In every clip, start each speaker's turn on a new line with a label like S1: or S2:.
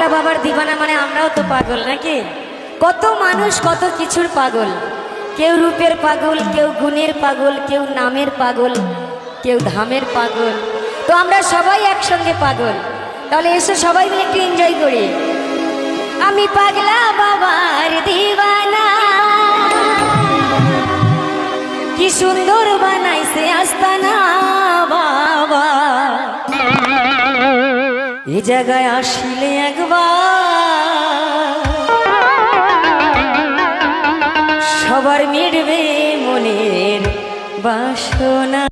S1: পাগলা বাবার দিবানা মানে আমরাও তো পাগল নাকি? কত মানুষ কত কিছুর পাগল, কেউ রূপের পাগল, কেউ গুণের পাগল, কেউ নামের পাগল, কেউ ধামের পাগল। তো আমরা সবাই একসঙ্গে পাগল। তাহলে এসে সবাই মিলে একটু এনজয় করি। আমি পাগলা বাবার দিবানা, কি সুন্দর বানাইছে আস্তানা বাবা। এ জায়গায় আসলে একবার সবার মিটবে মনের বাসনা।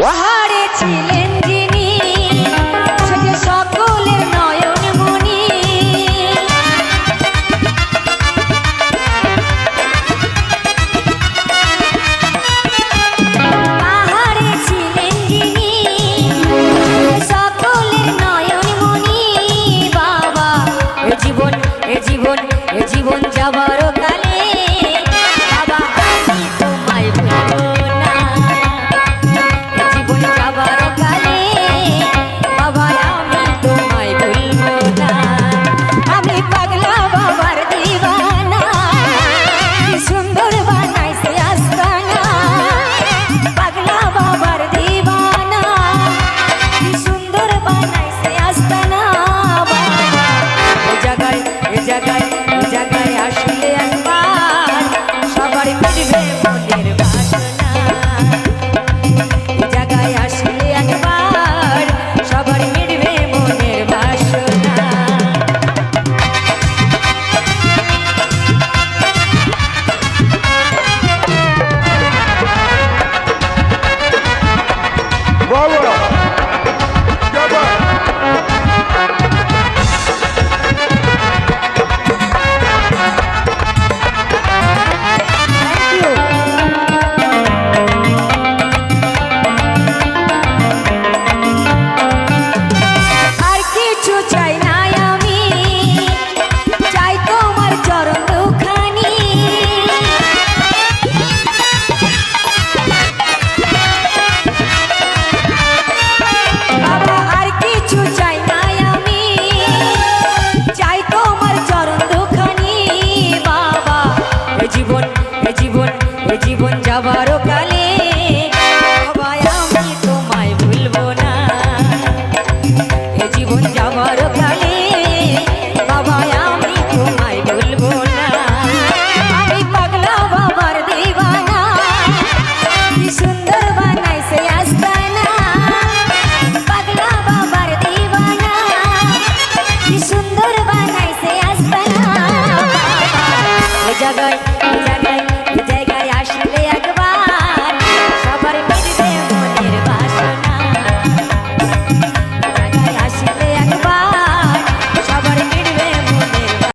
S1: পাহাড়ে ছিলে